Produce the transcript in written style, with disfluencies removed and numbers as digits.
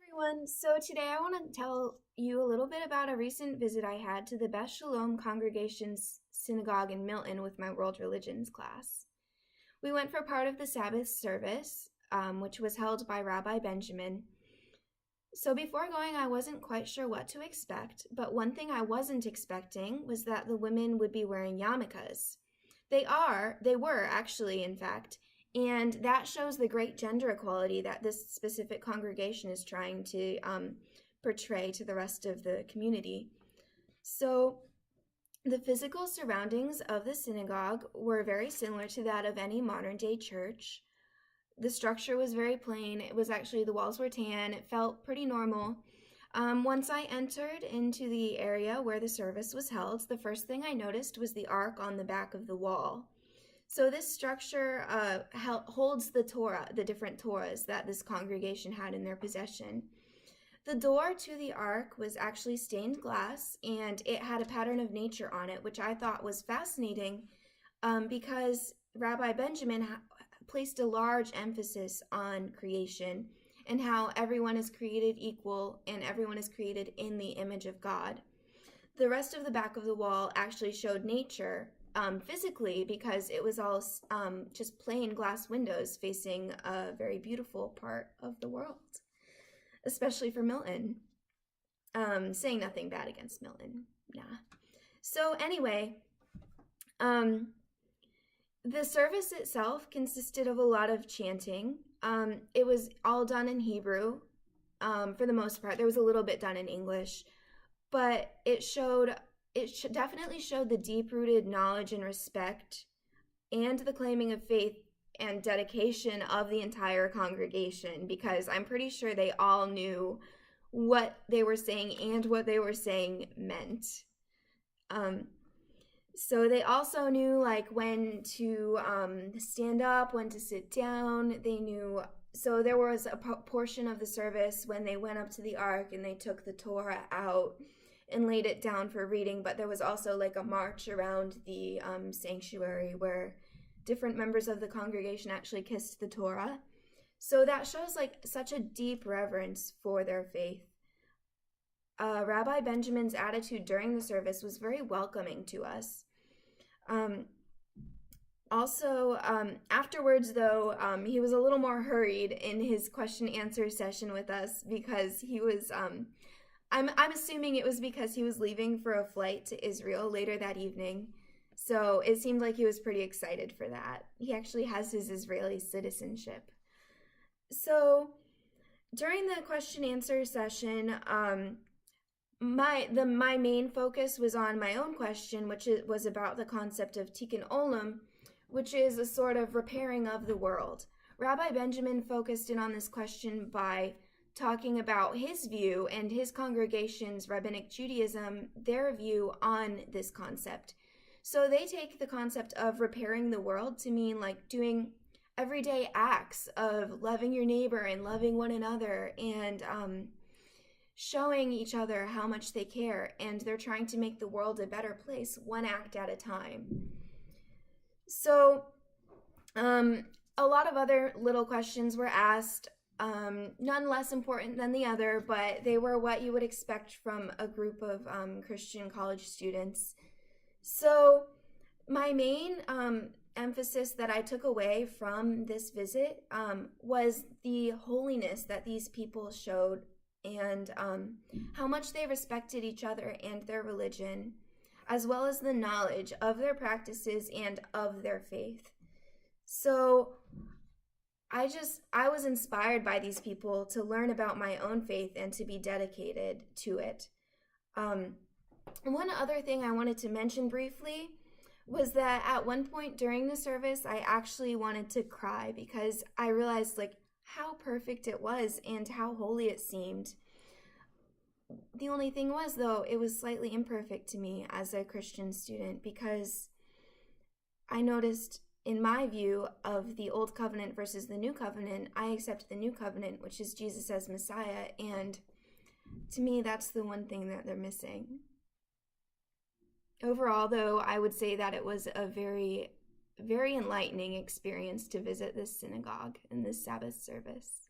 Everyone. So today I want to tell you a little bit about a recent visit I had to the Beth Shalom congregation's synagogue in Milton with my world religions class. We went for part of the Sabbath service, which was held by Rabbi Benjamin. So before going, I wasn't quite sure what to expect, but one thing I wasn't expecting was that the women would be wearing yarmulkes. They were actually, in fact, and that shows the great gender equality that this specific congregation is trying to portray to the rest of the community. So the physical surroundings of the synagogue were very similar to that of any modern-day church. The structure was very plain. The walls were tan. It felt pretty normal. Once I entered into the area where the service was held, the first thing I noticed was the ark on the back of the wall. So this structure holds the Torah, the different Torahs that this congregation had in their possession. The door to the ark was actually stained glass, and it had a pattern of nature on it, which I thought was fascinating because Rabbi Benjamin placed a large emphasis on creation and how everyone is created equal and everyone is created in the image of God. The rest of the back of the wall actually showed nature physically because it was all just plain glass windows facing a very beautiful part of the world, especially for Milton. Saying nothing bad against Milton, nah. So anyway, the service itself consisted of a lot of chanting. It was all done in Hebrew for the most part. There was a little bit done in English, but it definitely showed the deep-rooted knowledge and respect and the claiming of faith and dedication of the entire congregation, because I'm pretty sure they all knew what they were saying and what they were saying meant. So they also knew when to stand up, when to sit down. They knew. So there was a portion of the service when they went up to the ark and they took the Torah out and laid it down for reading, but there was also a march around the sanctuary where different members of the congregation actually kissed the Torah. So that shows such a deep reverence for their faith. Rabbi Benjamin's attitude during the service was very welcoming to us. Afterwards, though, he was a little more hurried in his question-answer session with us because he was, I'm assuming it was because he was leaving for a flight to Israel later that evening. So it seemed like he was pretty excited for that. He actually has his Israeli citizenship. So during the question-answer session, my main focus was on my own question, which was about the concept of tikkun olam, which is a sort of repairing of the world. Rabbi Benjamin focused in on this question by talking about his view and his congregation's Rabbinic Judaism, their view on this concept. So they take the concept of repairing the world to mean doing everyday acts of loving your neighbor and loving one another and showing each other how much they care, and they're trying to make the world a better place, one act at a time. So a lot of other little questions were asked, none less important than the other, but they were what you would expect from a group of Christian college students. So my main emphasis that I took away from this visit was the holiness that these people showed and how much they respected each other and their religion, as well as the knowledge of their practices and of their faith. So I was inspired by these people to learn about my own faith and to be dedicated to it. One other thing I wanted to mention briefly was that at one point during the service, I actually wanted to cry because I realized how perfect it was and how holy it seemed. The only thing was, though, it was slightly imperfect to me as a Christian student because I noticed in my view of the Old Covenant versus the New Covenant, I accept the New Covenant, which is Jesus as Messiah, and to me, that's the one thing that they're missing. Overall, though, I would say that it was a very, very enlightening experience to visit this synagogue and this Sabbath service.